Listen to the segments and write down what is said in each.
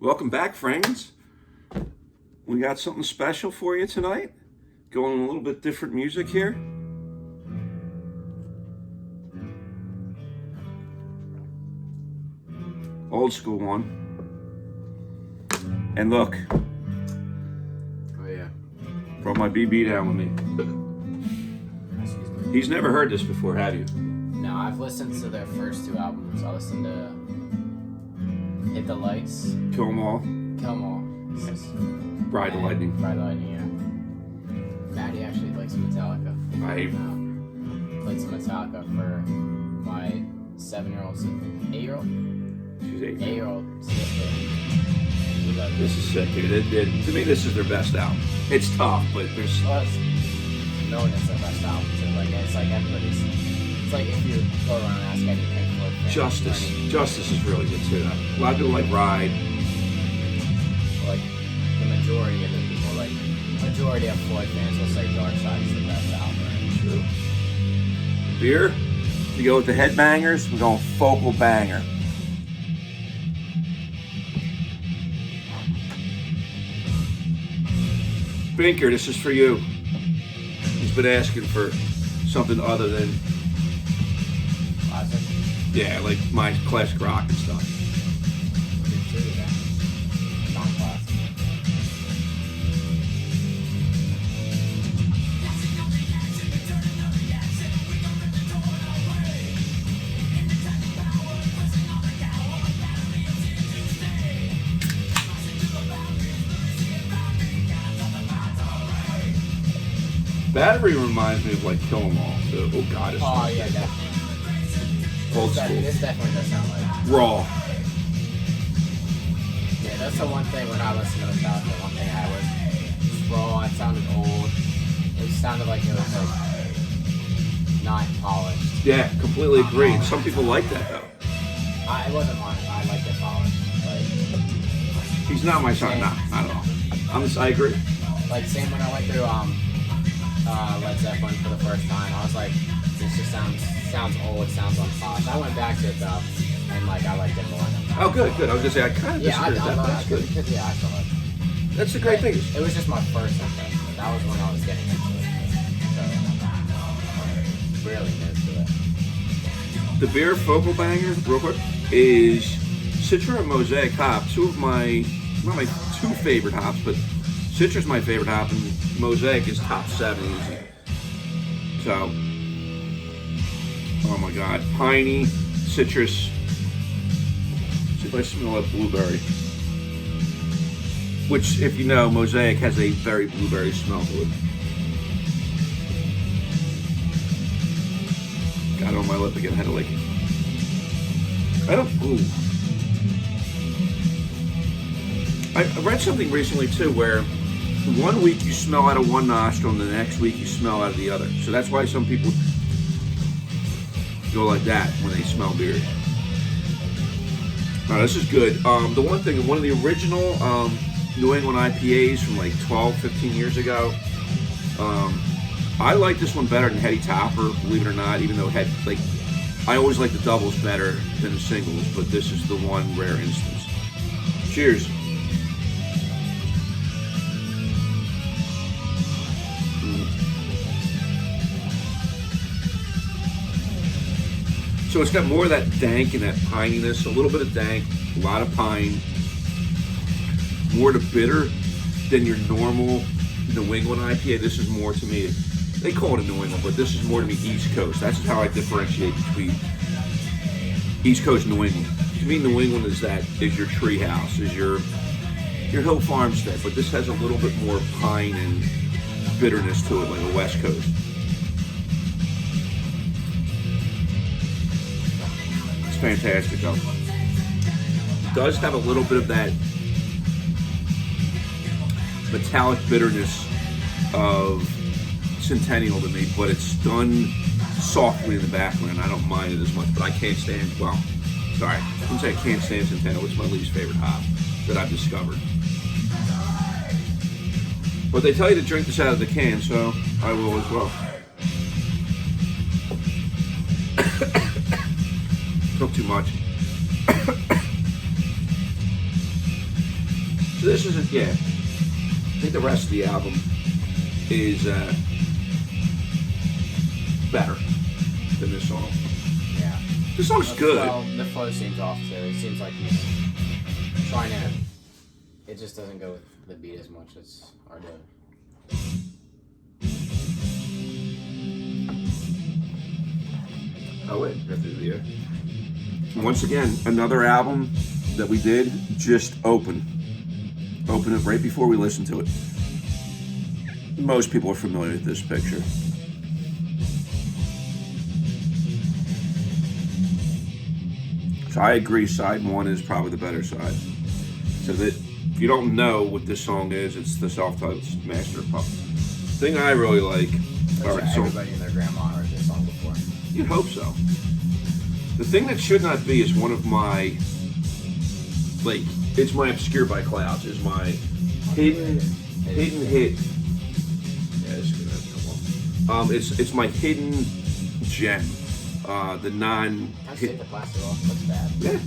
Welcome back, friends. We got something special for you tonight. Going a little bit different music here. Old school one. And look. Oh yeah. Brought my BB down with me. Excuse me. He's never heard this before, have you? No, I've listened to their first two albums. I listened to Hit the Lights, Kill 'em All. Kill 'Em All, Ride the Lightning. Ride the Lightning, yeah. Maddie actually likes Metallica. I Played some Metallica for my 8-year-old She's 8. 8-year-old sister. This is sick, dude. To me, this is their best album. It's tough, but there's... Well, it's known as their best album, too. It's like everybody's... It's like if you go around and ask any Pink Floyd fan. Justice is really good, too. A lot of people like Ride. Like, the majority of the people, majority of Floyd fans will say Dark Side is the best album. True. Beer, to go with the headbangers, we're going Focal Banger. Binker, this is for you. He's been asking for something other than, Classic. yeah, like my classic rock and stuff. Non-classic. Battery reminds me of like Kill 'em All. So, oh God, it's Oh yeah, definitely. old school. This definitely does sound like. Raw. Yeah, that's the one thing when I listen to Metallica. One thing I was raw. It sounded old. It sounded like it was like not polished. Yeah, completely agree. And some people like that though. It wasn't mine. I liked it polished. He's not my son. Not at all. I agree. Like same when I went through Led Zeppelin for the first time. I was like, this just sounds old. Sounds unpolished. I went back to it though, and I liked it more. Oh, good. I was gonna say I kind of disagree with that, but that's good. Yeah, I feel like That's the great thing. it was just my first impression. That was when I was getting into it. So really new to it. The beer Focal Banger, real quick, is Citra and Mosaic hop. Two of my, not my two favorite hops, but Citra's my favorite hop, and Mosaic is top 7 easy. So, oh my God, piney, citrus. See if I smell that blueberry. Which, if you know, Mosaic has a very blueberry smell to it. Got it on my lip again. I had to like it. I don't. Ooh. I read something recently too, where 1 week you smell out of one nostril, and the next week you smell out of the other. So that's why some people go like that when they smell beer. Now this is good. The one thing, one of the original New England IPAs from like 12, 15 years ago. I like this one better than Heady Topper, believe it or not, even though it had, I always like the doubles better than the singles, but this is the one rare instance. Cheers. So it's got more of that dank and that pininess, a little bit of dank, a lot of pine, more to bitter than your normal New England IPA. This is more to me, they call it a New England, but this is more to me East Coast. That's how I differentiate between East Coast and New England. To me, New England is your tree house, is your hill farmstead, but this has a little bit more pine and bitterness to it, like a West Coast. It's fantastic though. It does have a little bit of that metallic bitterness of Centennial to me, but it's done softly in the background. I don't mind it as much, but I can't stand, I wouldn't say I can't stand Centennial. It's my least favorite hop that I've discovered. But they tell you to drink this out of the can, so I will as well. Took too much. this isn't, yeah. I think the rest of the album is better than this song. Yeah. This song's good. Well, the flow seems off too. It seems like he's trying to. It just doesn't go with the beat as much as our did. Oh wait, we have to do the once again, another album that we did just open it right before we listened to it. Most people are familiar with this picture. So I agree, side one is probably the better side. So that if you don't know what this song is, it's the self-titled Master of Puppets. Thing I really like. All right, so Everybody and their grandma heard this song before. you'd hope so. The thing that should not be is one of my, like, it's my Obscure by Clouds, is my hidden hit. Yeah, this is gonna come on. It's my hidden gem. The non. I take the plastic off. That's bad. Yeah.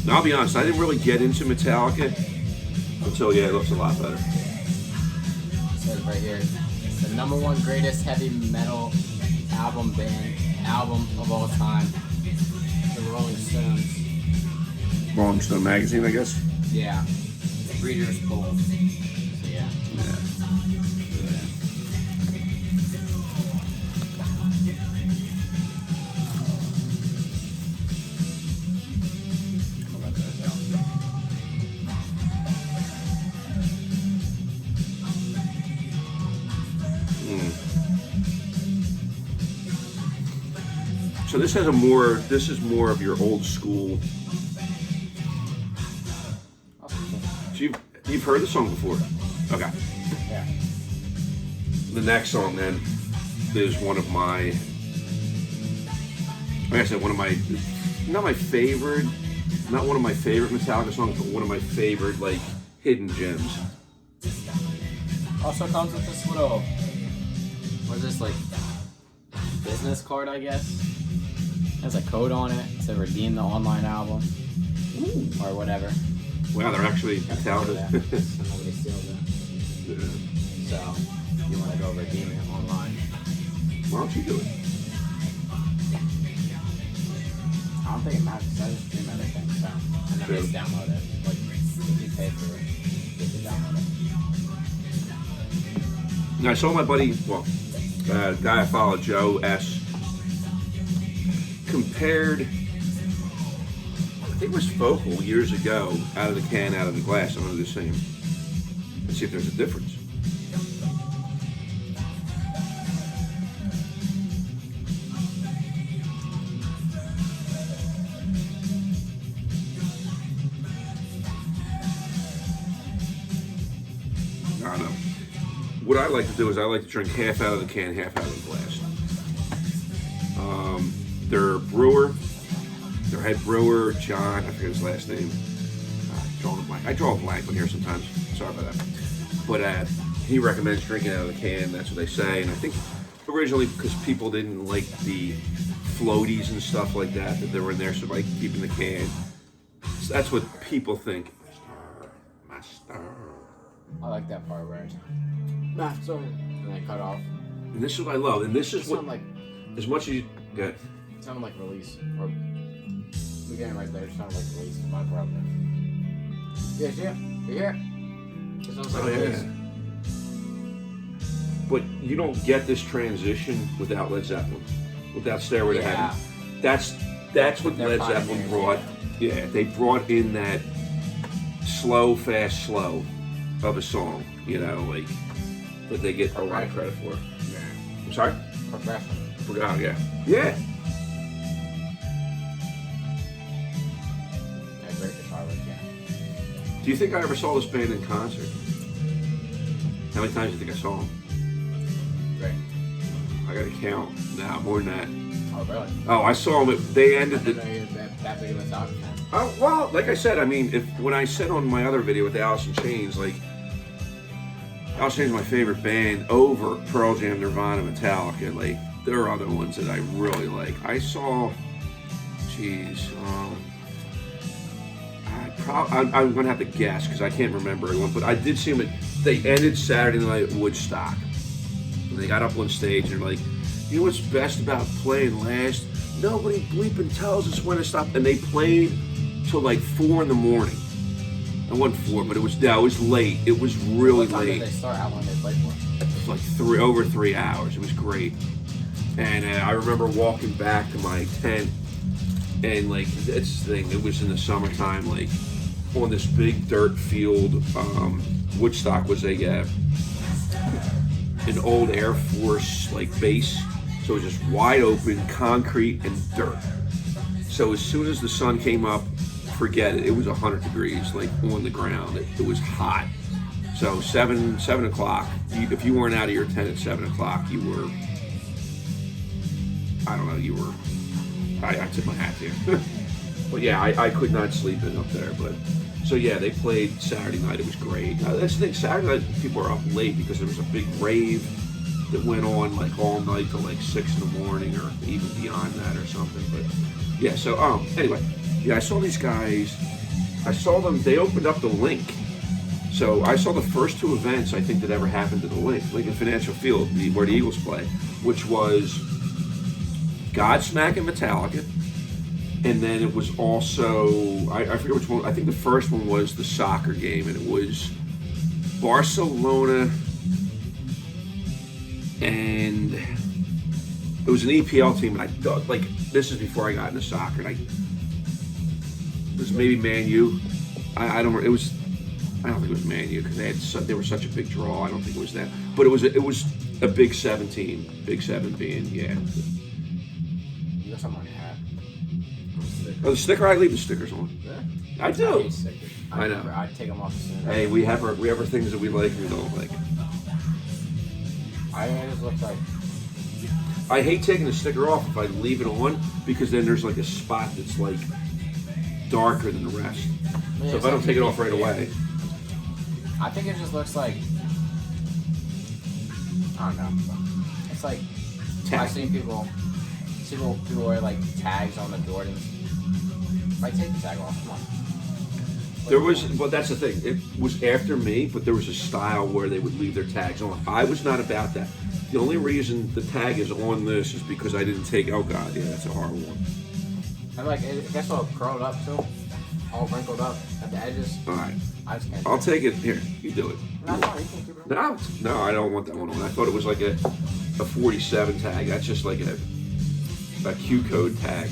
Now, I'll be honest, I didn't really get into Metallica until, yeah, it looks a lot better. It says right here, the #1 greatest heavy metal album of all time. The Rolling Stones. Rolling Stone magazine, I guess. Yeah. Reader's Poll. So, yeah. So this has this is more of your old school. So you've heard the song before? Okay. Yeah. The next song then is one of my, like I said, one of my, not my favorite Metallica songs, but one of my favorite, like, hidden gems. Also comes with this little, what is this, like, business card, I guess? Has a code on it to redeem the online album. Ooh. Or whatever. Wow, they're actually Metallica. So nobody steals it. Yeah. So, you want to go redeem it online. Why don't you do it? I don't think it matters because I just stream everything, so. And then True. just download it. Like, if you pay for it, you can download it. Now, I saw my buddy, guy I follow, Joe S., compared, I think it was Focal years ago, out of the can, out of the glass. I'm going to do the same. Let's see if there's a difference. I don't know. What I like to do is I like to drink half out of the can, half out of the glass. Their brewer, their head brewer, John, I forget his last name. I draw a blank on here sometimes. Sorry about that. But he recommends drinking out of the can. That's what they say. And I think originally because people didn't like the floaties and stuff like that they were in there, so like keeping the can. So that's what people think. Master. I like that part where it's Master. And then cut off. And this is what I love. And this is what, like, as much as you get. it sounded like Release. Or, we're getting right there. It sounded like Release. My problem. Yeah, yeah. You hear it? It sounds like Release. But you don't get this transition without Led Zeppelin, without Stairway to Heaven. That's what Led Zeppelin brought. Yeah, they brought in that slow, fast, slow of a song. You know, like that they get a lot of credit for. Yeah. I'm sorry. Progression. Forgot. Yeah. Yeah. Great guitar work, yeah. Do you think I ever saw this band in concert? How many times do you think I saw them? Great. I got to count. Nah, more than that. Oh, really? Oh, I saw them. They ended I the. didn't know you were that big of a Metallica fan. Oh, well, like I said, I mean, when I said on my other video with Alice in Chains, like, Alice in Chains is my favorite band over Pearl Jam, Nirvana, Metallica. Like, there are other ones that I really like. I saw Jeez. I'm gonna have to guess because I can't remember everyone, but I did see them. They ended Saturday night at Woodstock. And they got up on stage and they're like, you know what's best about playing last? Nobody bleeping tells us when to stop. And they played till like 4 in the morning. It wasn't 4, but it was late. It was really what time late. Did they start? How long did they play for? It was like over 3 hours. It was great. And I remember walking back to my tent, and like it's the thing. It was in the summertime, like on this big dirt field. Woodstock was an old Air Force like base, so it was just wide open concrete and dirt. So as soon as the sun came up, forget it. It was 100 degrees, like on the ground. It was hot. So 7 o'clock. If you weren't out of your tent at 7 o'clock, you were. I don't know. You were. I took my hat to you. But yeah, I could not sleep in up there. But so yeah, they played Saturday night. It was great. That's the thing. Saturday night people are up late because there was a big rave that went on like all night till like 6 in the morning or even beyond that or something. But yeah. So anyway, yeah, I saw these guys. I saw them. They opened up the Link. So I saw the first 2 events I think that ever happened to the Lincoln Financial Field, where the Eagles play, which was Godsmack and Metallica, and then it was also I forget which one. I think the first one was the soccer game, and it was Barcelona, and it was an EPL team. And I thought, like, this is before I got into soccer, and it was maybe Man U. I don't think it was Man U because they were such a big draw. I don't think it was that, but it was a big 17, big 7 being You got something on your hat. Oh, the sticker. I leave the stickers on. Yeah. I do. hate stickers. I know. I take them off as soon as Hey, we have our things that we like and we don't like. I just look like. I hate taking the sticker off if I leave it on because then there's like a spot that's like darker than the rest. Yeah, So if I don't take it off right away. I think it just looks like. I don't know. It's like. Tag. I've seen people wear like tags on the Jordans. Might take the tag off. Come on. Well, that's the thing. It was after me, but there was a style where they would leave their tags on. I was not about that. The only reason the tag is on this is because I didn't take. Oh God, yeah, that's a horrible one. And like, it gets all curled up too, all wrinkled up at the edges. All right, I just can't. I'll take it. Here, you do it. No, you can keep it on. No, I don't want that one on. I thought it was like a 47 tag. That's just like a Q code tag.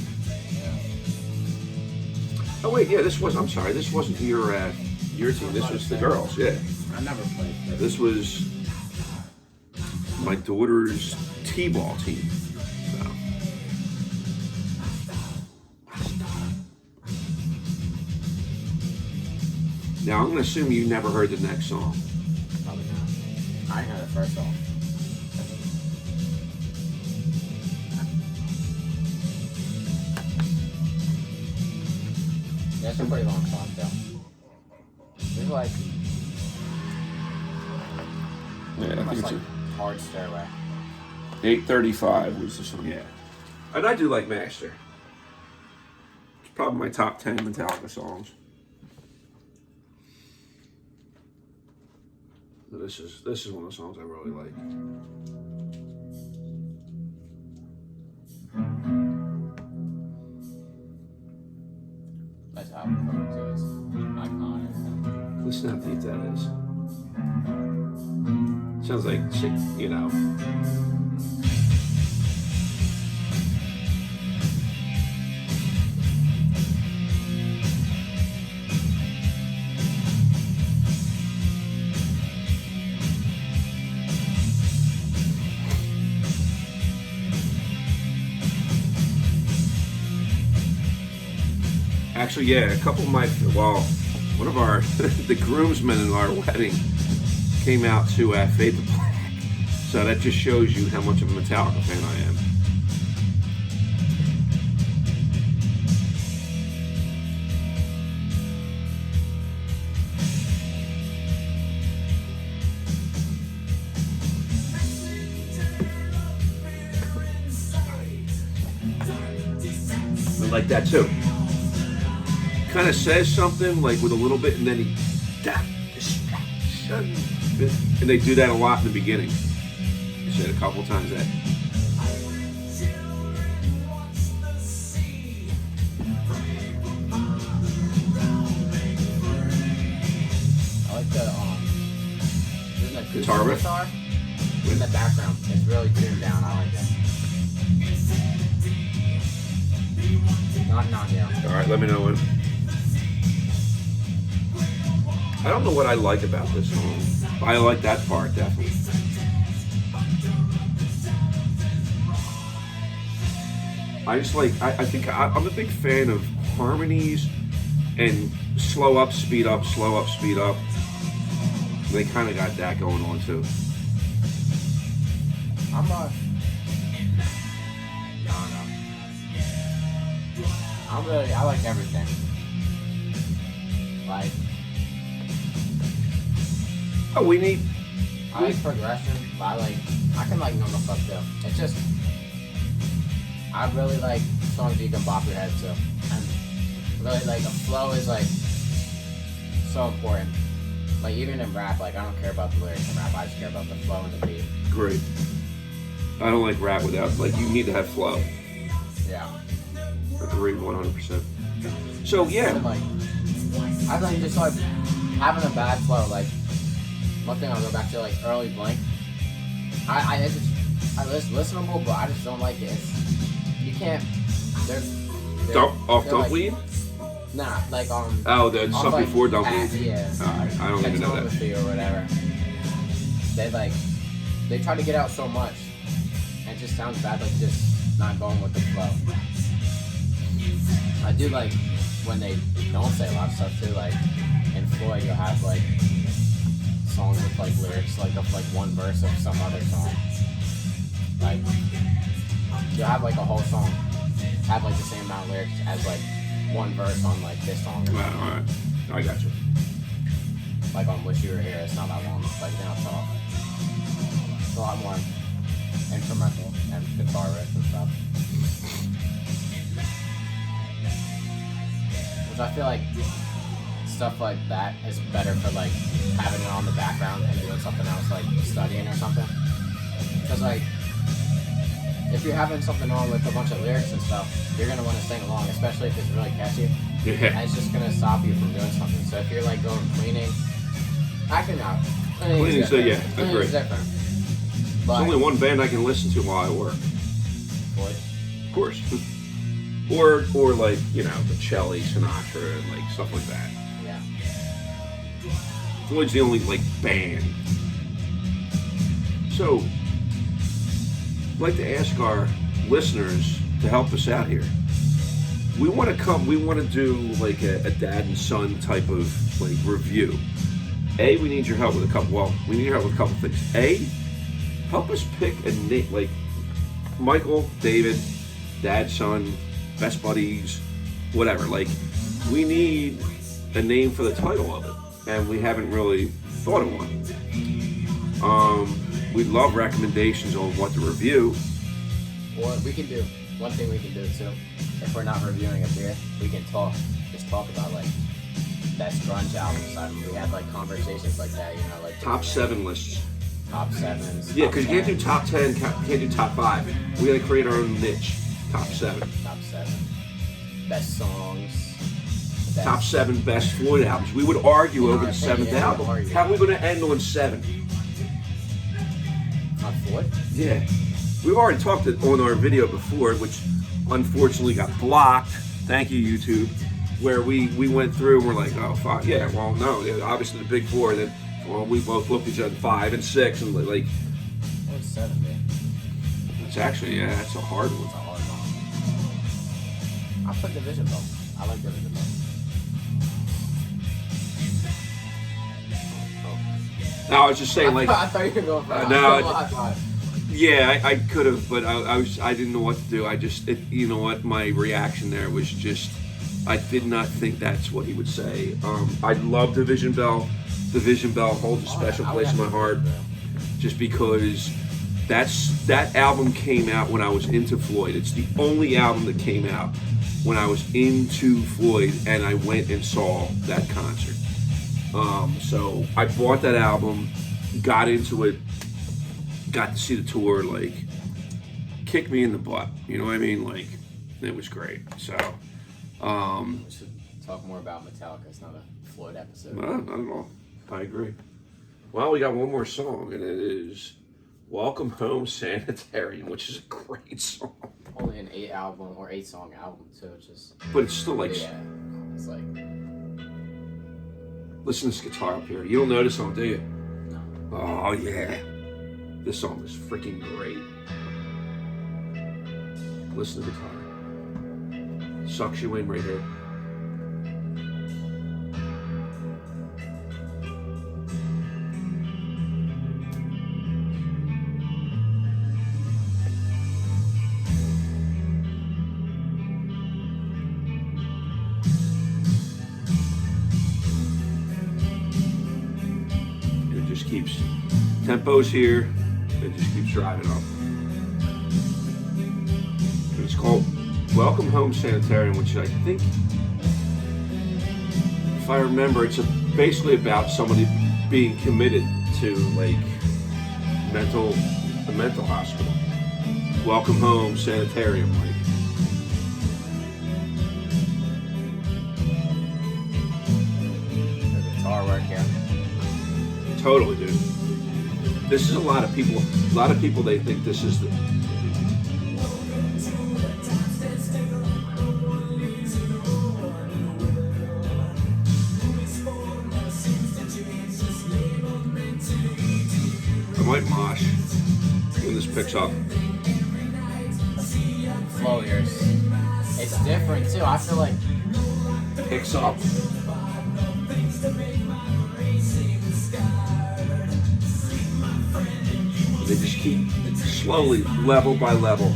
Oh wait, yeah, this wasn't your team. This was the girls. Yeah, I never played. this was my daughter's t-ball team. So. Now I'm going to assume you never heard the next song. Probably not. I heard the first song. Yeah, it's a pretty long song, though. It's like. Yeah, I think it's like Hard Stairway. 8:35 was the song. Yeah, and I do like Master. It's probably my top 10 Metallica songs. This is one of the songs I really like. Nice album cover too. It's iconic. Listen how deep that is. Sounds like shit, you know. Actually, yeah, a couple of one of our, the groomsmen in our wedding came out to Fade the Black. So that just shows you how much of a Metallica fan I am. like that too. Kind of says something like with a little bit, and then he, that distraction, and they do that a lot in the beginning. He said a couple times that. I like the guitar riff? Guitar in the background. It's really tuned down. I like that. Not here. All right, let me know when. I don't know what I like about this song. I like that part definitely. I just like. I think I'm a big fan of harmonies and slow up, speed up, slow up, speed up. They kind of got that going on too. I'm not. No. I like everything. Like. Oh, we need. I like progression, but I can like normal stuff too. It's just. I really like songs you can bop your head to. And really like the flow is like so important. Like even in rap, like I don't care about the lyrics in rap, I just care about the flow and the beat. Great. I don't like rap without, like, you need to have flow. Yeah. Agree 100%. So, yeah. And, like, I think just like having a bad flow, like one thing I'll go back to, like early Blink. I listen listenable, but I just don't like it. You can't. They're Dumpweed? Nah, like Oh, the stuff like, before Dumpweed? Yeah. I don't even know that. Or whatever. They try to get out so much, and it just sounds bad, like just not going with the flow. I do like when they don't say a lot of stuff too, like in Floyd you'll have like songs with like lyrics like of like one verse of some other song. Like you'll have like a whole song have like the same amount of lyrics as like one verse on like this song. Alright. I got you. Like on Wish You Were Here, it's not that long. Like now it's all it's a lot more instrumental and guitar riffs and stuff. Which I feel like stuff like that is better for like having it on the background and doing something else like studying or something. Because like if you're having something on with a bunch of lyrics and stuff, you're gonna want to sing along, especially if it's really catchy. Yeah. And it's just gonna stop you from doing something. So if you're like going cleaning, acting out. Cleaning, so yeah, Cleaning is different. But There's only one band I can listen to while I work. Floyd. Of course. or like, you know, the Bocelli, Sinatra, and like stuff like that. Yeah. Floyd's the only like band. So, I'd like to ask our listeners to help us out here. We want to do like a dad and son type of like review. We need your help with a couple things. Help us pick a name, like Michael, David, dad, son, best buddies, whatever. Like, we need a name for the title of it, and we haven't really thought of one. We'd love recommendations on what to review. Or we can do one thing we can do too. If we're not reviewing a beer, we can just talk about like best grunge albums. We had like conversations like that, you know, like Top 7 lists. Top 7s. Yeah, because you can't do top 10, can't do top 5. We gotta create our own niche. Top 7. Top 7. Best songs. Top 7 best Floyd albums. We would argue over the 7th album. How are we going to end on 7? On Floyd? Yeah. We've already talked on our video before, which unfortunately got blocked. Thank you, YouTube. Where we went through and we're like, oh, fuck, yeah, well, no. Obviously, the big 4. Then, well, we both looked at each other 5 and 6 and like. What's 7, man? It's actually, yeah, that's a hard one. It's a hard one. I put Division Bell. I like Division Bell. No, I was just saying, like. I thought you were going for Yeah, I could have, but I didn't know what to do. You know what? My reaction there was just, I did not think that's what he would say. I love Division Bell. Division Bell holds a special place in my heart, just because That album came out when I was into Floyd. It's the only album that came out when I was into Floyd, and I went and saw that concert. So I bought that album, got into it, got to see the tour, like, kicked me in the butt. You know what I mean? Like, it was great. So, We should talk more about Metallica. It's not a Floyd episode. no, not at all. I agree. Well, we got one more song, and it is Welcome Home Sanitarium, which is a great song. Only an 8-song album too. It's just. But it's still like, Yeah. It's like. listen to this guitar up here. You don't know this song, do you? No. Oh, yeah. This song is freaking great. Listen to the guitar. Sucks you in right here. It just keeps, tempo's here, it just keeps driving up. It's called Welcome Home Sanitarium, which I think, if I remember, it's basically about somebody being committed to like the mental hospital. Welcome Home Sanitarium, like. The guitar work here. Totally, dude. This is a lot of people, they think this is the. I might mosh when this picks up. Flow here. It's different too. I feel like. Picks up. They just keep slowly, level by level.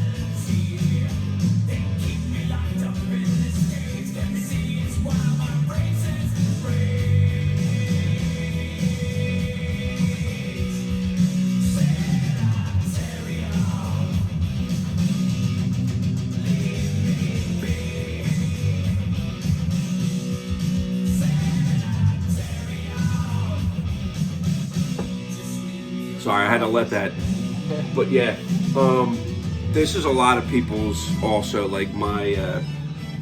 Sorry, I had to let that. But yeah, this is a lot of people's also, like my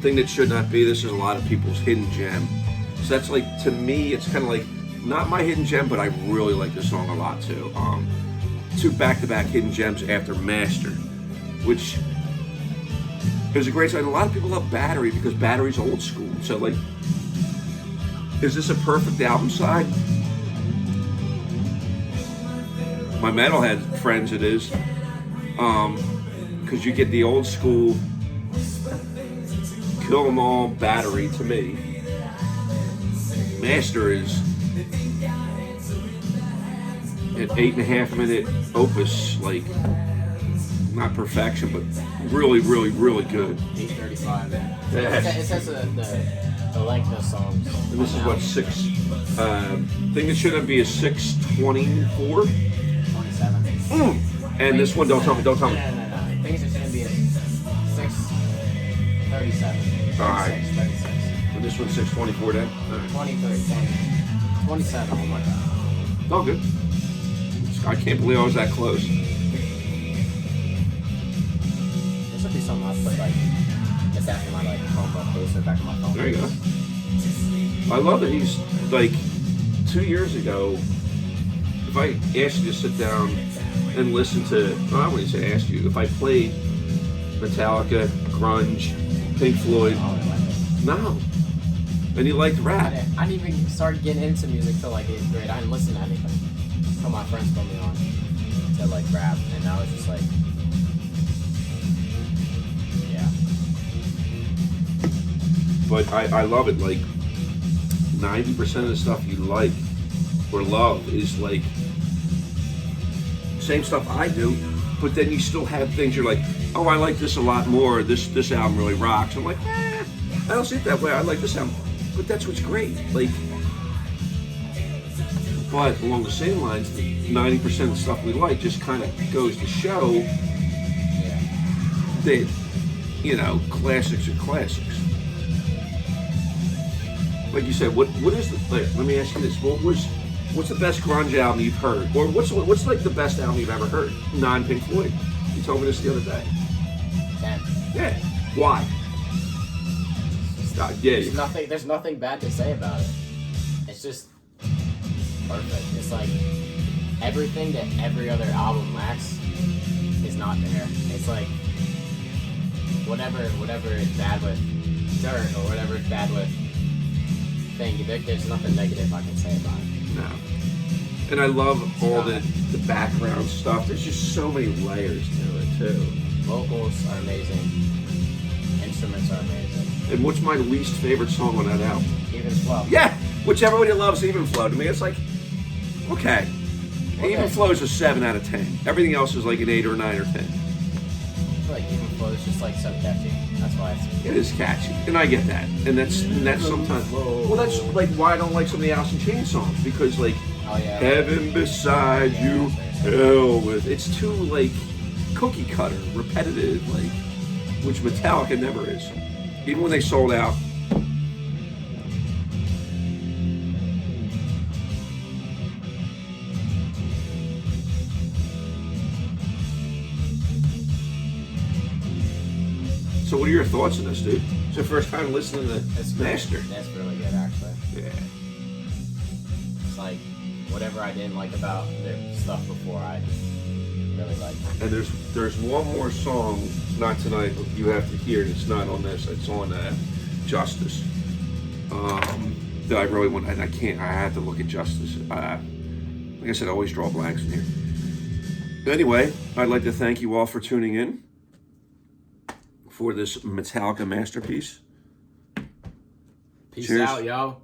thing that should not be. This is a lot of people's hidden gem. So that's like, to me, it's kind of like not my hidden gem, but I really like this song a lot too. Two back-to-back hidden gems after Master, which is a great song. A lot of people love Battery because Battery's old school. So like, is this a perfect album side? My metalhead friends, it is, because you get the old school Kill 'Em All Battery to me. Master is an 8.5 minute opus, like not perfection, but really, really, really good. 8:35. Yes. It says the length of songs. And this is what thing that shouldn't be a 6:24. 27. And this one, don't tell me. No. Things it should be a 6:37. All right. 36. And this one's 6:24 then? All right. 23, 27. Oh my god. Oh, good. I can't believe I was that close. This would be something I'll put like just after my like Chromebook case or back of my phone. There you go. I love that he's like 2 years ago. If I asked you to sit down and listen to, well, I wouldn't say asked you, if I played Metallica, grunge, Pink Floyd, no. And you liked rap. I didn't even start getting into music till like 8th grade. I didn't listen to anything until my friends put me on to like rap, and I was just like, yeah. But I love it. Like 90% of the stuff you like or love is like same stuff I do, but then you still have things you're like, oh, I like this a lot more. This album really rocks. I'm like, I don't see it that way. I like this album, but that's what's great. Like But along the same lines, 90% of the stuff we like just kind of goes to show Yeah. that, you know, classics are classics. Like you said, what is the, like, let me ask you this, what's the best grunge album you've heard? Or what's like the best album you've ever heard? Non-Pink Floyd. You told me this the other day. 10. Yeah. Why? Yeah. There's nothing bad to say about it. It's just perfect. It's like everything that every other album lacks is not there. It's like whatever is bad with Dirt or whatever is bad with Thing, there's nothing negative I can say about it. No. And I love all the background stuff. There's just so many layers to it too. Vocals are amazing. Instruments are amazing. And what's my least favorite song on that album? Even Flow. Yeah, which everybody loves Even Flow. To me, it's like, okay. Even Flow is a 7 out of 10. Everything else is like an 8 or 9 or 10. I feel like Even Flow is just like so catchy. That's why it is catchy, and I get that. And that's sometimes. Well, that's like why I don't like some of the Alice in Chains songs, because like Heaven Beside You, Hell with, it's too like cookie cutter, repetitive, like, which Metallica never is. Even when they sold out. So what are your thoughts on this, dude? It's your first time listening to Master. That's really good, actually. Yeah. It's like whatever I didn't like about their stuff before, I really liked it. And there's one more song, not tonight, but you have to hear it. It's not on this. It's on Justice. That I really want, and I can't. I have to look at Justice. Like I said, I always draw blanks in here. But anyway, I'd like to thank you all for tuning in for this Metallica masterpiece. Peace Cheers. out, yo.